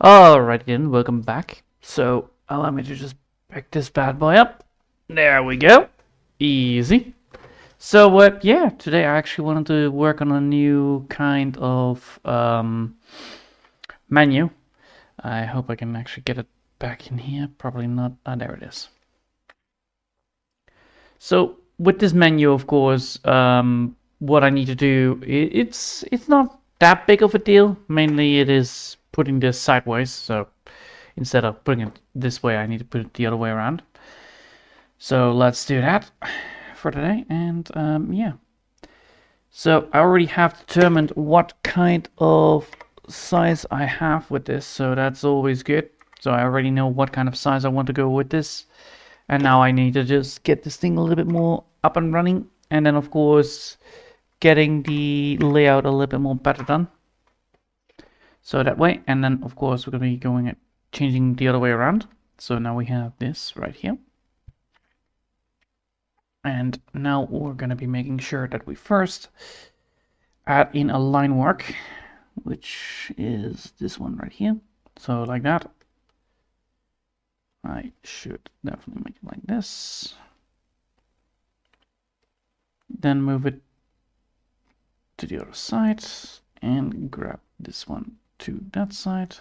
Alright then, welcome back. So, allow me to just pick this bad boy up. There we go. Easy. So, yeah, today I actually wanted to work on a new kind of menu. I hope I can actually get it back in here. Probably not. Ah, there it is. So, with this menu, of course, what I need to do, it's not that big of a deal. Mainly it is putting this sideways, so instead of putting it this way, I need to put it the other way around. So let's do that for today. And yeah. So I already have determined what kind of size I have with this. So that's always good. So I already know what kind of size I want to go with this. And now I need to just get this thing a little bit more up and running. And then of course, getting the layout a little bit more better done. So that way. And then of course, we're going to be going at changing the other way around. So now we have this right here. And now we're going to be making sure that we first add in a line work, which is this one right here. So like that. I should definitely make it like this. Then move it to the other side and grab this one to that side.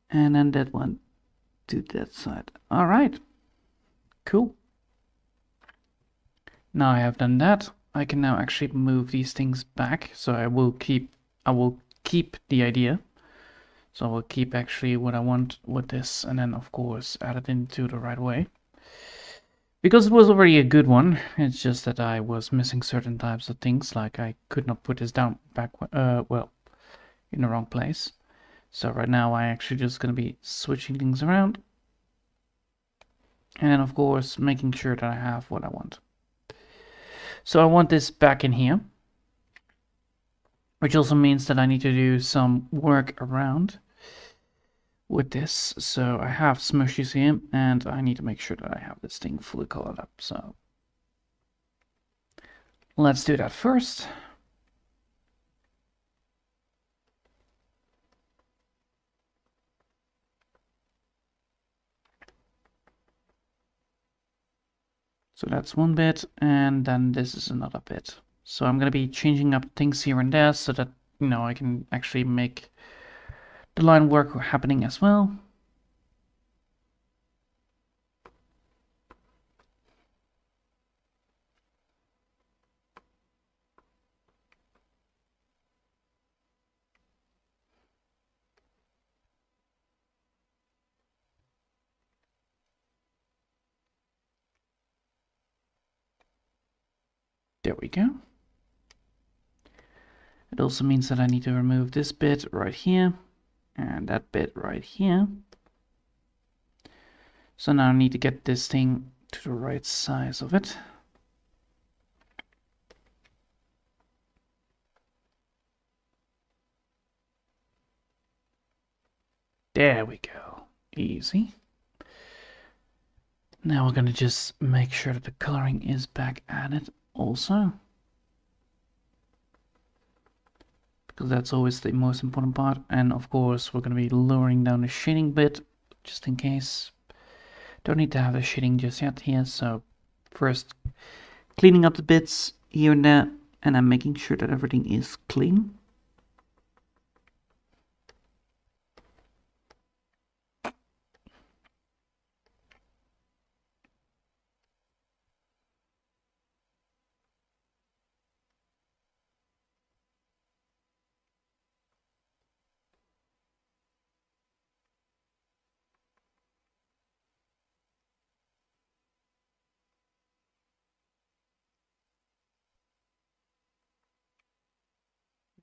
And then that one to that side. All right. Cool. Now I have done that. I can now actually move these things back. So I will keep the idea. So I will keep actually what I want with this, and then of course add it into the right way. Because it was already a good one, it's just that I was missing certain types of things, like I could not put this down back, well, in the wrong place. So right now I actually just gonna be switching things around. And of course making sure that I have what I want. So I want this back in here, which also means that I need to do some work around with this. So I have smushies here, and I need to make sure that I have this thing fully colored up. So let's do that first. So that's one bit, and then this is another bit. So I'm going to be changing up things here and there so that, you know, I can actually make the line work happening as well. There we go. It also means that I need to remove this bit right here and that bit right here. So now I need to get this thing to the right size of it. There we go. Easy. Now we're going to just make sure that the coloring is back added also. Because that's always the most important part. And of course, we're going to be lowering down the shading bit just in case. Don't need to have the shading just yet here. So first, cleaning up the bits here and there. And I'm making sure that everything is clean.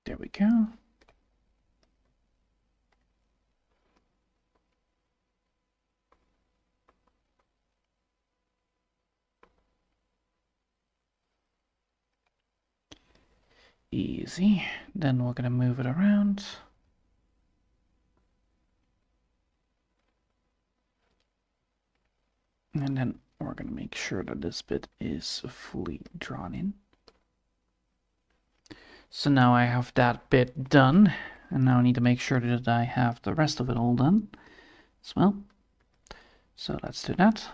There we go. Easy. Then we're going to move it around. And then we're going to make sure that this bit is fully drawn in. So now I have that bit done. And now I need to make sure that I have the rest of it all done as well. So let's do that.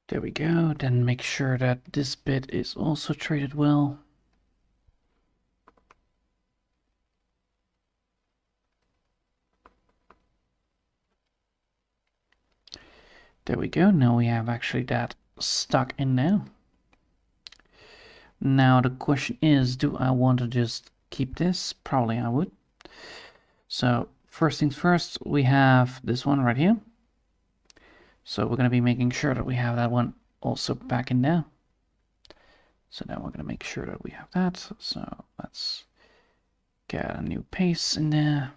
There we go. Then make sure that this bit is also treated well. There we go. Now we have actually that stuck in there. Now the question is, do I want to just keep this? Probably I would. So first things first, we have this one right here. So we're going to be making sure that we have that one also back in there. So now we're going to make sure that we have that. So let's get a new paste in there.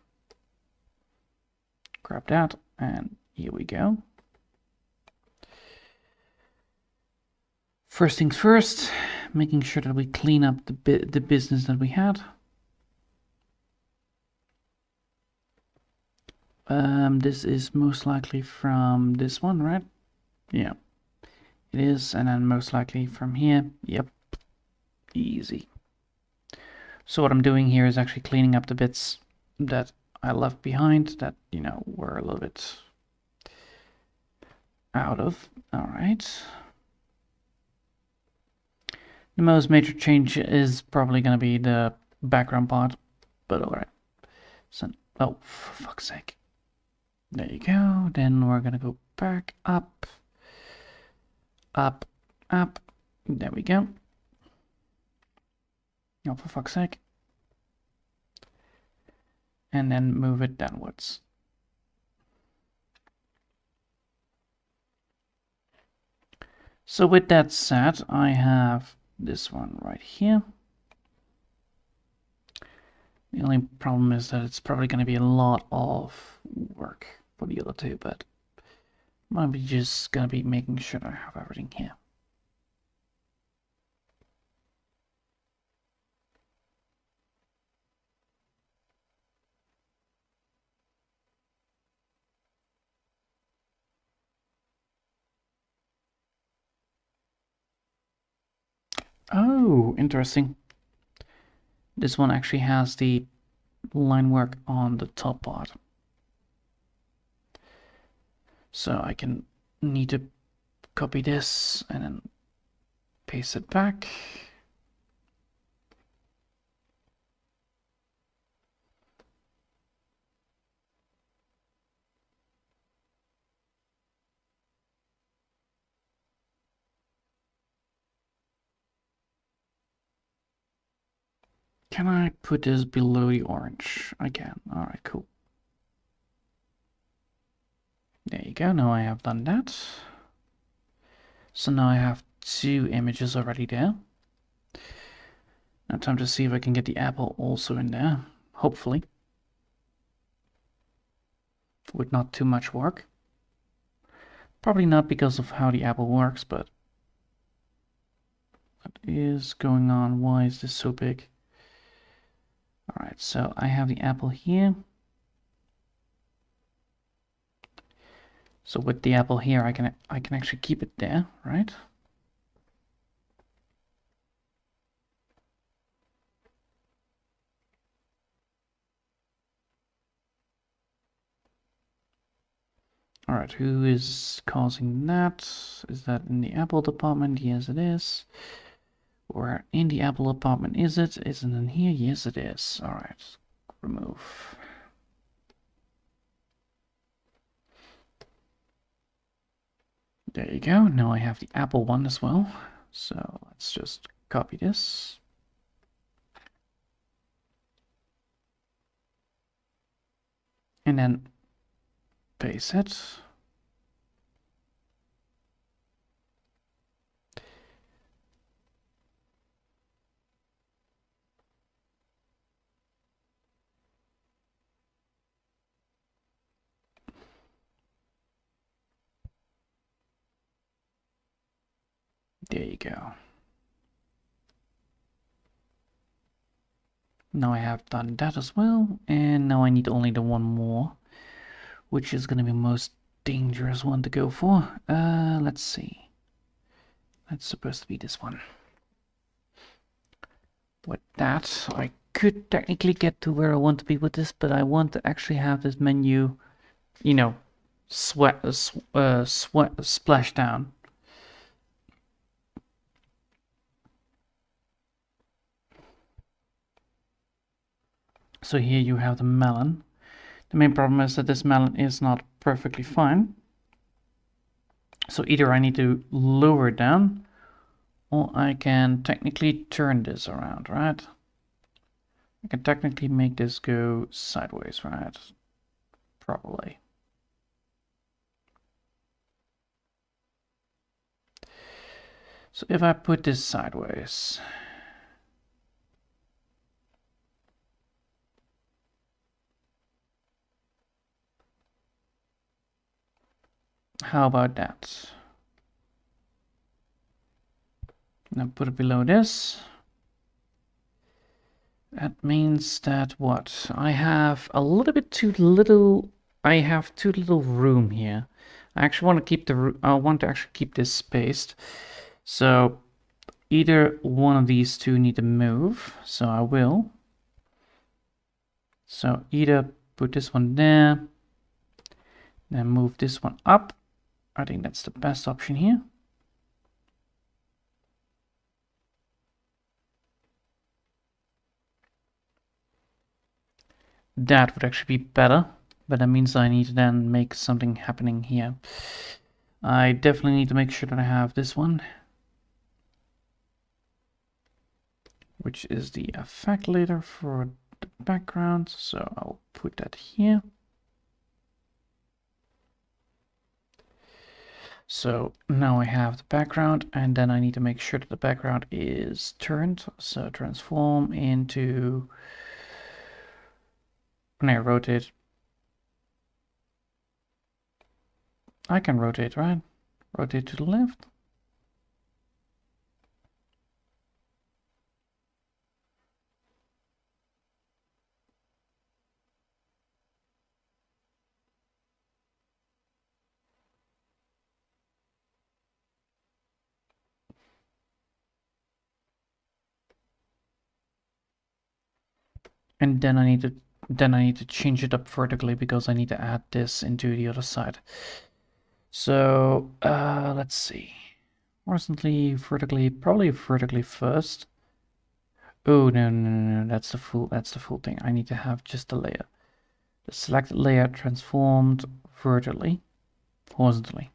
Grab that, and here we go. First things first, making sure that we clean up the business that we had. This is most likely from this one, right? Yeah, it is, and then most likely from here. Yep, easy. So what I'm doing here is actually cleaning up the bits that I left behind that, you know, were a little bit out of. All right. The most major change is probably going to be the background part, but all right. So, oh, for fuck's sake. There you go. Then we're going to go back up, up, up. There we go. Oh, for fuck's sake. And then move it downwards. So with that said, I have this one right here. The only problem is that it's probably going to be a lot of work for the other two, but I'm just going to be making sure I have everything here. Oh, interesting. This one actually has the line work on the top part. So I can need to copy this and then paste it back. Can I put this below the orange? I can. Alright, cool. There you go. Now I have done that. So now I have two images already there. Now time to see if I can get the apple also in there. Hopefully. With not too much work. Probably not because of how the apple works, but what is going on? Why is this so big? Alright, so I have the apple here. So with the apple here, I can actually keep it there, right? Alright, who is causing that? Is that in the Apple department? Yes, it is. Where in the Apple department is it? Isn't it in here? Yes, it is. Alright, remove. There you go. Now I have the Apple one as well. So let's just copy this. And then paste it. There you go. Now I have done that as well, and now I need only the one more, which is gonna be the most dangerous one to go for. Let's see. That's supposed to be this one. With that, I could technically get to where I want to be with this, but I want to actually have this menu, you know, splash down. So here you have the melon. The main problem is that this melon is not perfectly fine. So either I need to lower it down, or I can technically turn this around, right? I can technically make this go sideways, right? Probably. So if I put this sideways, how about that? Now put it below this. That means that what? I have a little bit too little. I have too little room here. I actually want to keep I want to actually keep this spaced. So either one of these two need to move. So I will. So either put this one there, then move this one up. I think that's the best option here. That would actually be better, but that means I need to then make something happening here. I definitely need to make sure that I have this one, which is the effect layer for the background. So I'll put that here. So now I have the background, and then I need to make sure that the background is turned. So transform into, when I rotate, I can rotate, right? Rotate to the left. And then I need to change it up vertically because I need to add this into the other side. So let's see. Horizontally, vertically, probably vertically first. Oh no, that's the full thing. I need to have just the layer. The selected layer transformed vertically, horizontally.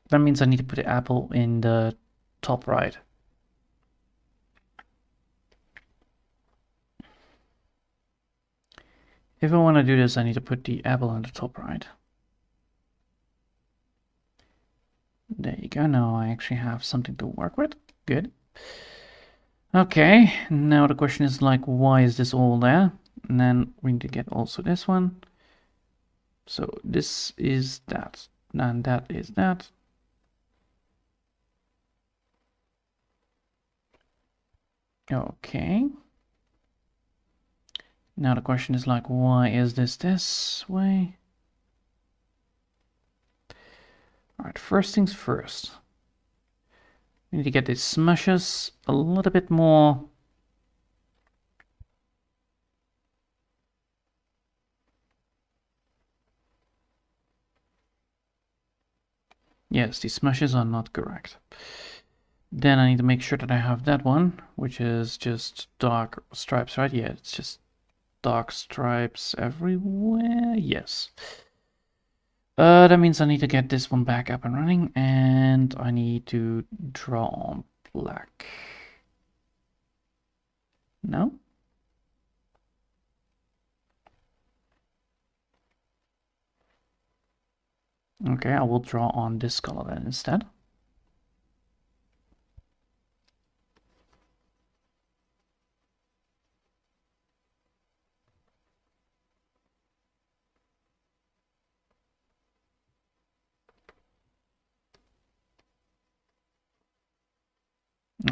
That means I need to put the apple in the top right. If I want to do this, I need to put the apple in the top right. There you go. Now I actually have something to work with. Good. Okay, now the question is like, why is this all there? And then we need to get also this one. So this is that, and that is that. Okay. Now the question is like, why is this way? All right, first things first. We need to get these smushes a little bit more. Yes, these smushes are not correct. Then I need to make sure that I have that one, which is just dark stripes, right? Yeah, it's just dark stripes everywhere. Yes. That means I need to get this one back up and running, and I need to draw on black. No? Okay, I will draw on this color then instead.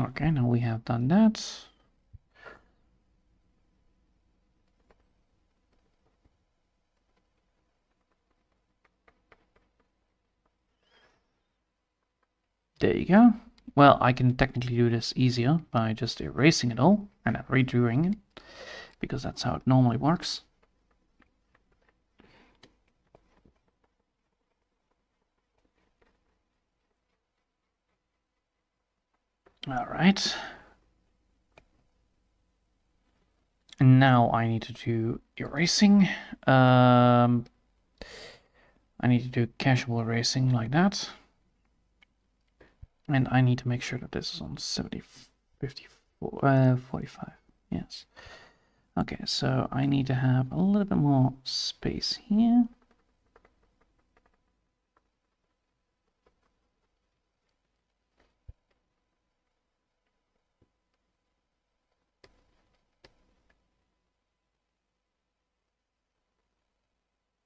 Okay, now we have done that. There you go. Well, I can technically do this easier by just erasing it all and then redrawing it, because that's how it normally works. All right. And now I need to do erasing. I need to do casual erasing like that. And I need to make sure that this is on 70, 54, 45. Yes. Okay, so I need to have a little bit more space here.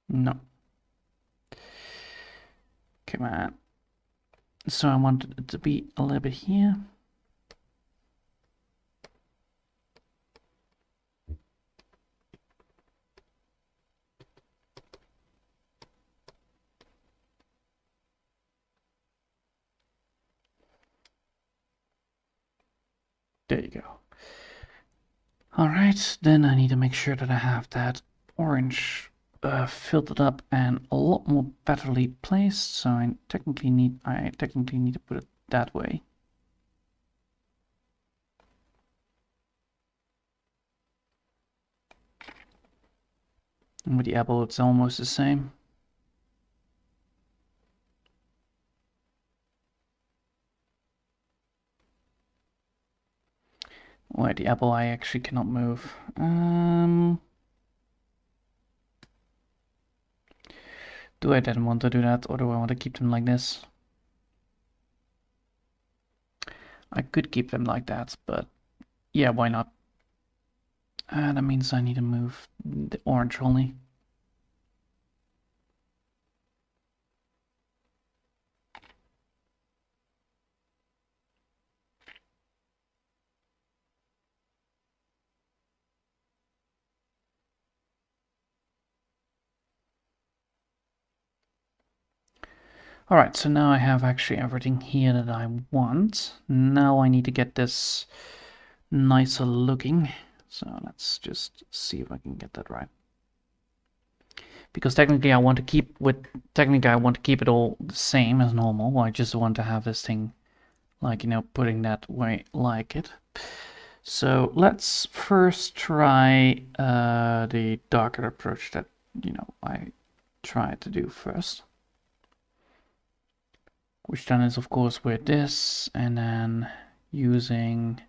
No. Come on. So I want it to be a little bit here. There you go. All right, then I need to make sure that I have that orange filtered up and a lot more betterly placed. So I technically need to put it that way. And with the apple, it's almost the same. Wait, the apple I actually cannot move. Do I then want to do that, or do I want to keep them like this? I could keep them like that, but yeah, why not? That means I need to move the orange only. All right, so now I have actually everything here that I want. Now I need to get this nicer looking. So let's just see if I can get that right. Because technically I want to keep it all the same as normal. I just want to have this thing like, you know, putting that way like it. So let's first try the darker approach that, you know, I tried to do first. Which then is of course with this, and then using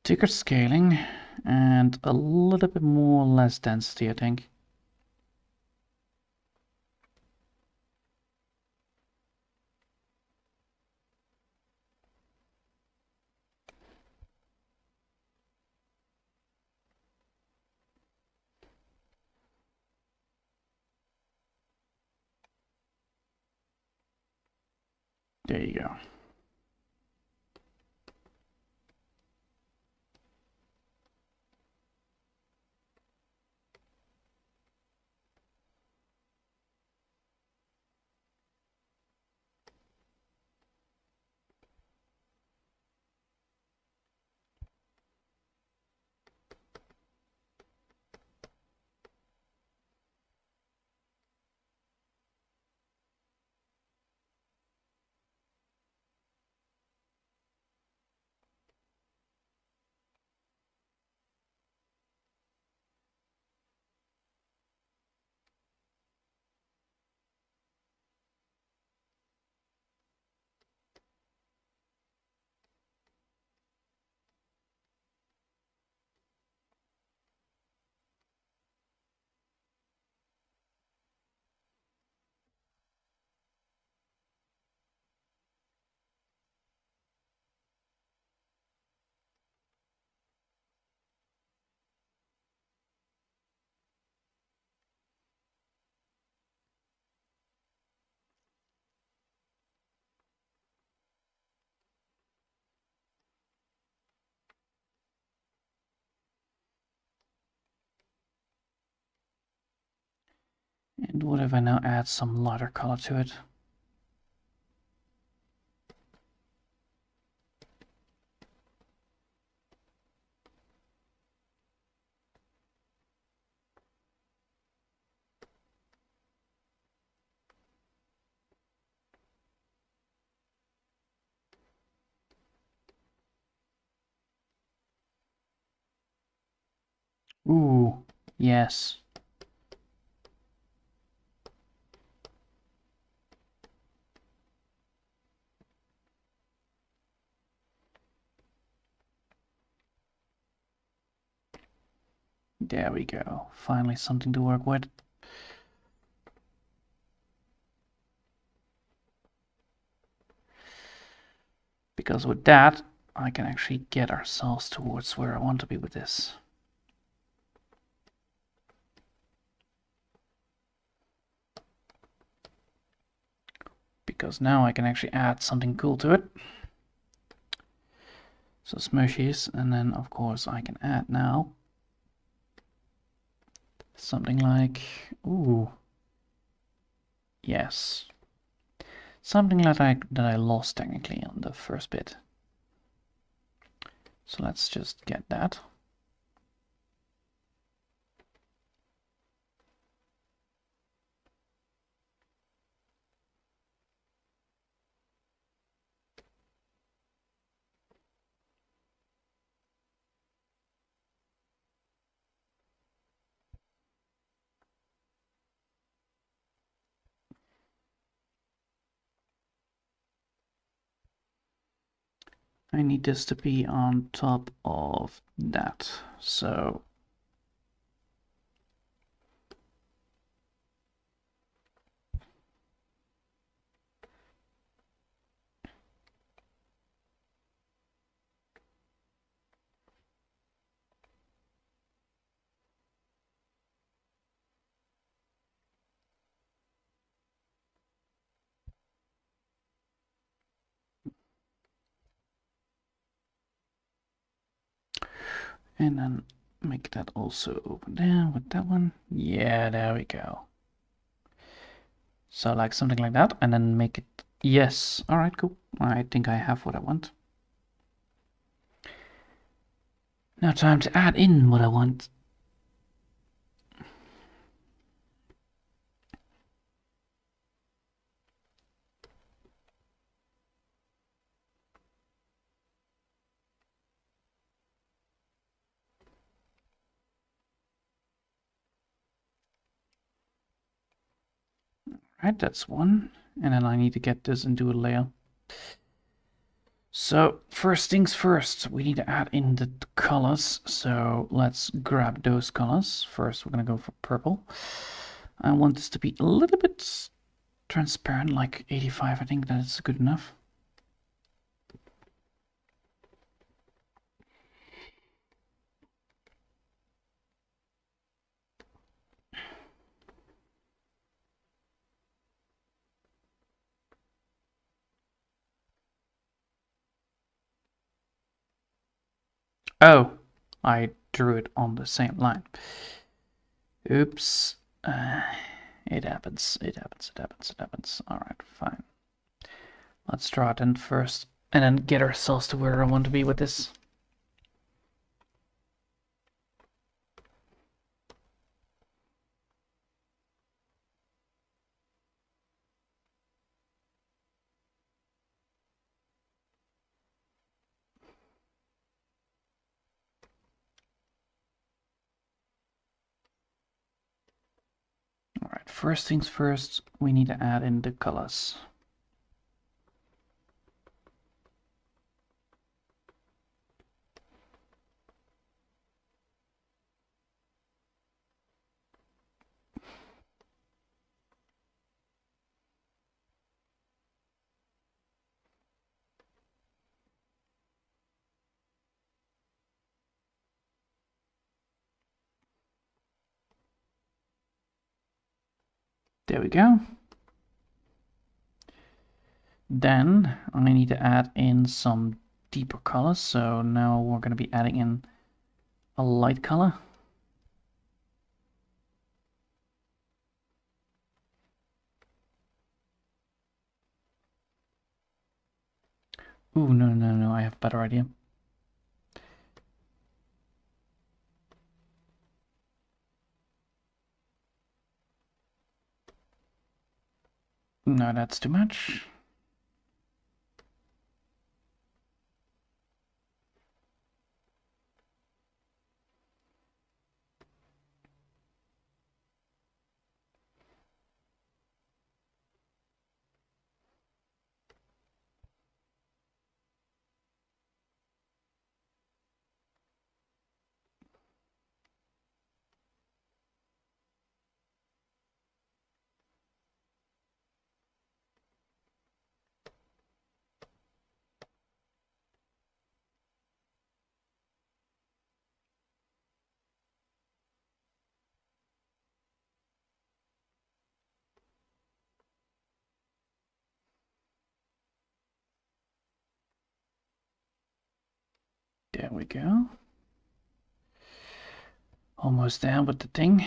ticker scaling and a little bit more less density, I think. There you go. And what if I now add some lighter color to it? Ooh, yes. There we go. Finally something to work with. Because with that, I can actually get ourselves towards where I want to be with this. Because now I can actually add something cool to it. So smushies, and then of course I can add now something like, ooh, yes, something like that I lost technically on the first bit. So let's just get that. I need this to be on top of that. So and then make that also open there with that one. Yeah, there we go. So like something like that, and then make it, yes. All right, cool. I think I have what I want. Now time to add in what I want. Right, that's one. And then I need to get this into a layer. So first things first, we need to add in the colors. So let's grab those colors. First, we're gonna go for purple. I want this to be a little bit transparent, like 85. I think that's good enough. Oh, I drew it on the same line. Oops. It happens, it happens, it happens, it happens. Alright, fine. Let's draw it in first, and then get ourselves to where I want to be with this. Alright, first things first, we need to add in the colors. There we go. Then I need to add in some deeper colors. So now we're going to be adding in a light color. Ooh, no, no, no, I have a better idea. No, that's too much. There we go. Almost there with the thing.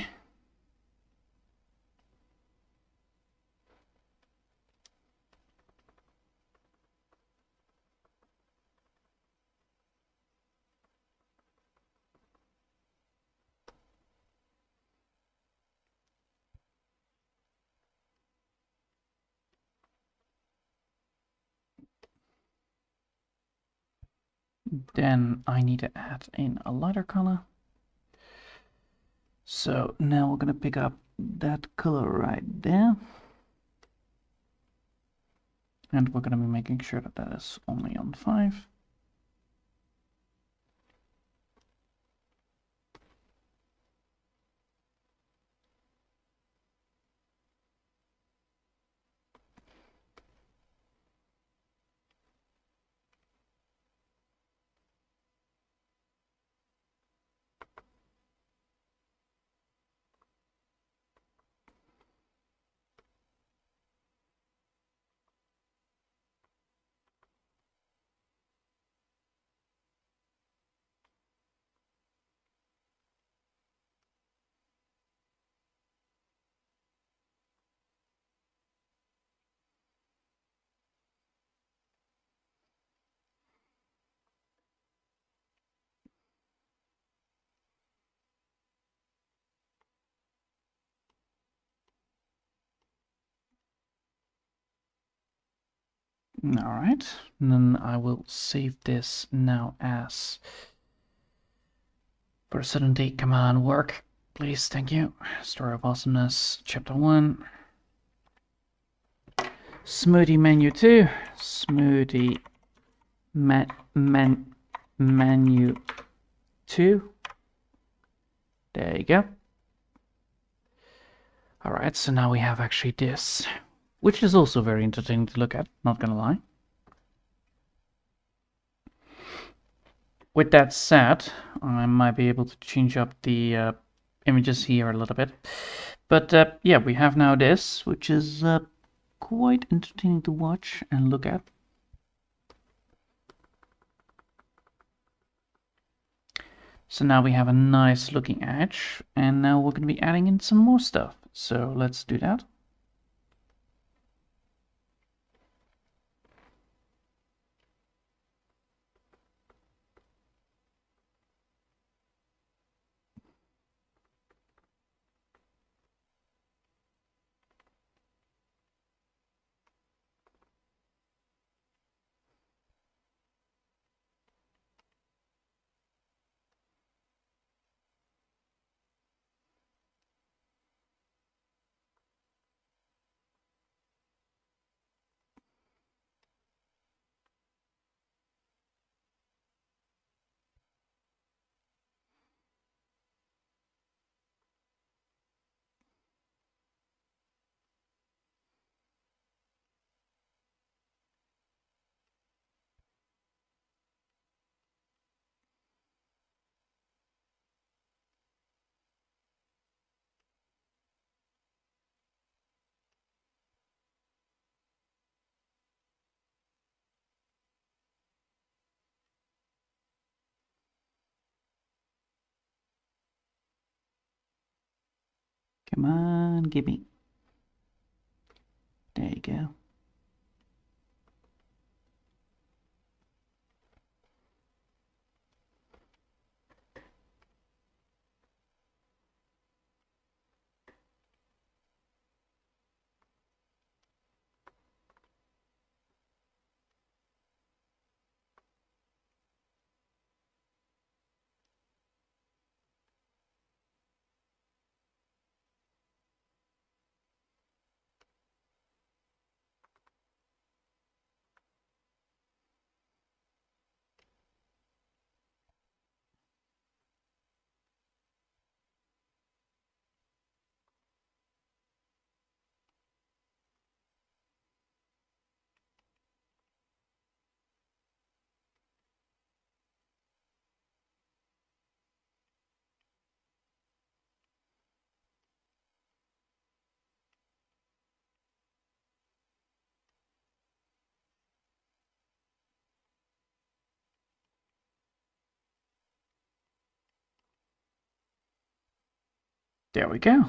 Then I need to add in a lighter color. So now we're gonna pick up that color right there. And we're gonna be making sure that that is only on 5. All right, and then I will save this now as for a certain date. Come on, work, please. Thank you. Story of Awesomeness, Chapter 1. Smoothie menu 2. Smoothie menu 2. There you go. All right, so now we have actually this, which is also very entertaining to look at, not gonna lie. With that said, I might be able to change up the images here a little bit. But yeah, we have now this, which is quite entertaining to watch and look at. So now we have a nice looking edge, and now we're going to be adding in some more stuff. So let's do that. Come on, give me. There you go. There we go.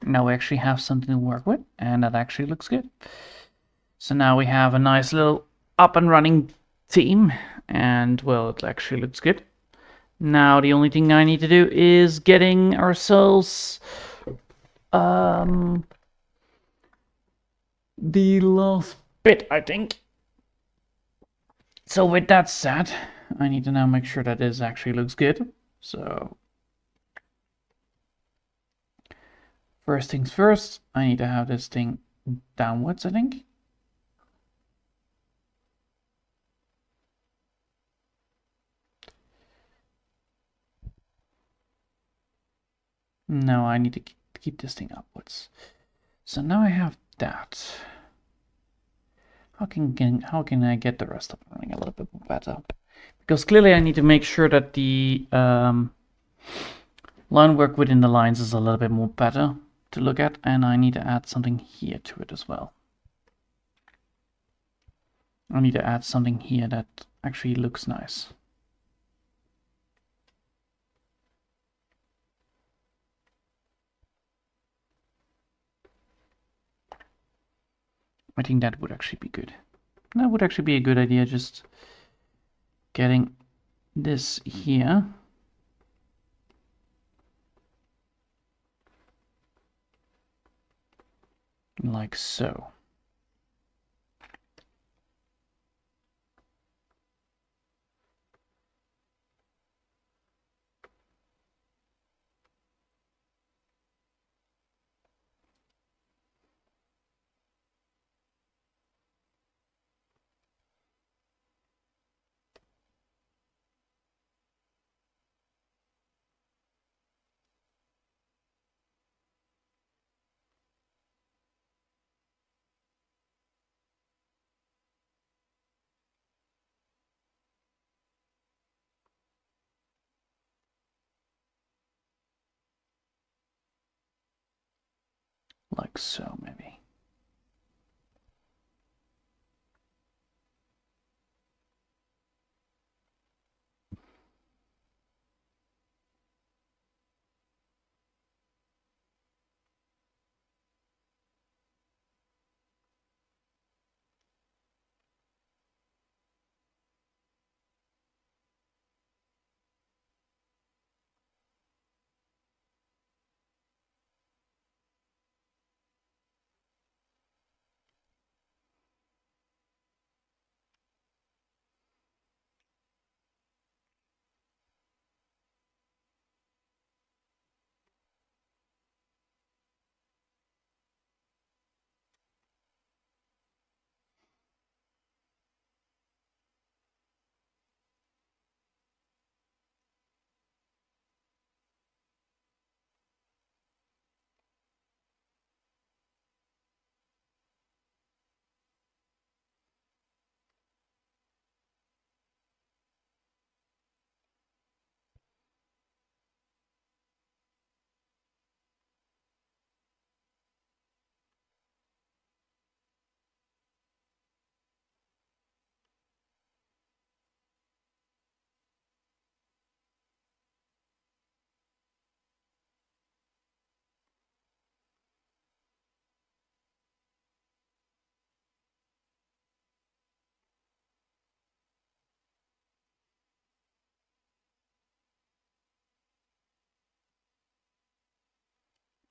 Now we actually have something to work with, and that actually looks good. So now we have a nice little up and running team, and well, it actually looks good. Now the only thing I need to do is getting ourselves the last bit, I think. So with that said, I need to now make sure that this actually looks good. So first things first, I need to have this thing downwards, I think. No, I need to keep this thing upwards. So now I have that. How can I get the rest up and running a little bit more better? Because clearly I need to make sure that the line work within the lines is a little bit more better to look at, and I need to add something here to it as well. I need to add something here that actually looks nice. I think that would actually be good. That would actually be a good idea, just getting this here. Like so. Like so, maybe.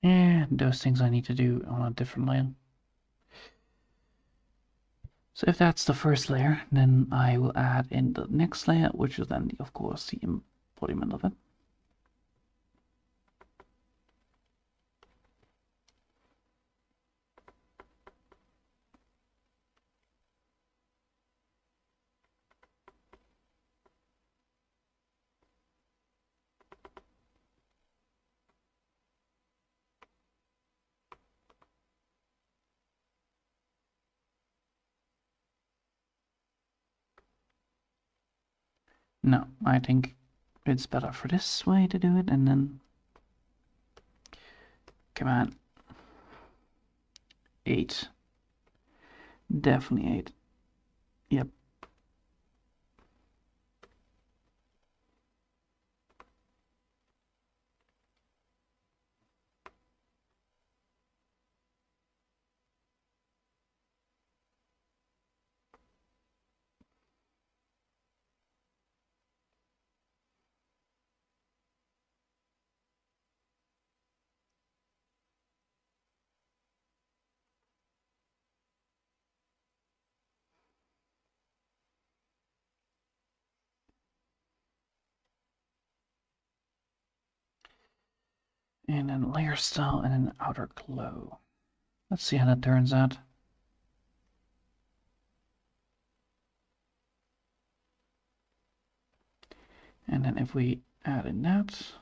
And those things I need to do on a different layer. So if that's the first layer, then I will add in the next layer, which is then, of course, the embodiment of it. No, I think it's better for this way to do it, and then come on, 8, definitely 8. Yep. And then layer style and an outer glow. Let's see how that turns out. And then if we add in that.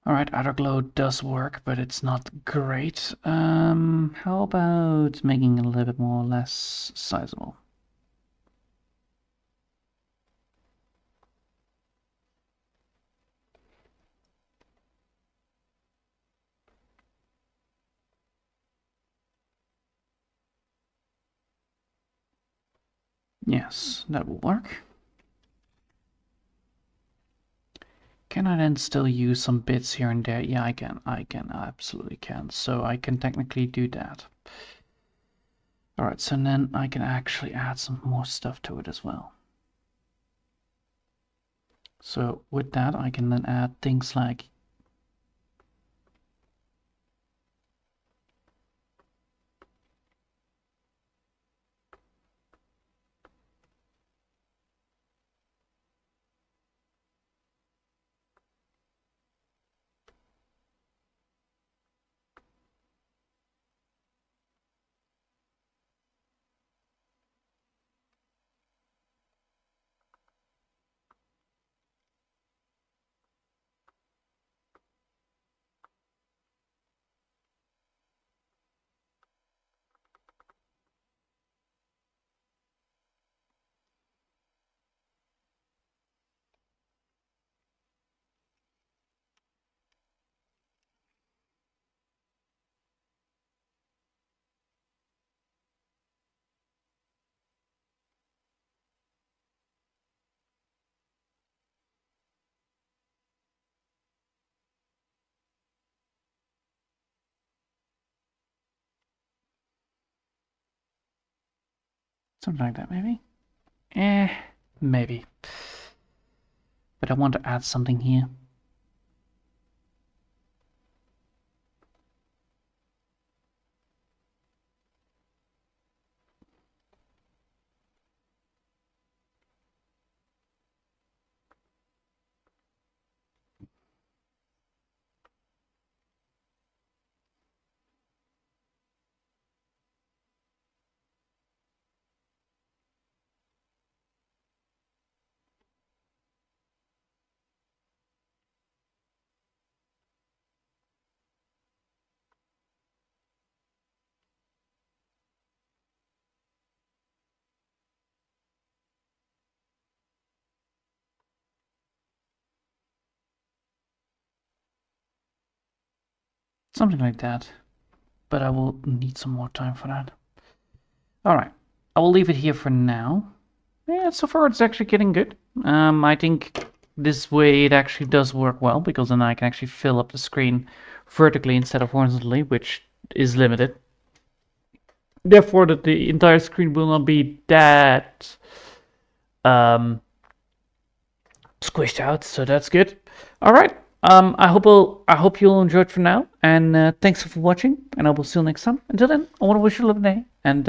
Alright, outer glow does work, but it's not great. How about making it a little bit more or less sizable? Yes, that will work. Can I then still use some bits here and there? Yeah, I absolutely can. So I can technically do that. Alright, so then I can actually add some more stuff to it as well. So with that, I can then add things like something like that, maybe? Maybe. But I want to add something here. Something like that. But I will need some more time for that. Alright, I will leave it here for now. Yeah, so far it's actually getting good. I think this way it actually does work well, because then I can actually fill up the screen vertically instead of horizontally, which is limited. Therefore, that the entire screen will not be that squished out, so that's good. All right. I hope you'll enjoy it for now, and thanks for watching, and I will see you next time. Until then, I want to wish you a lovely day, and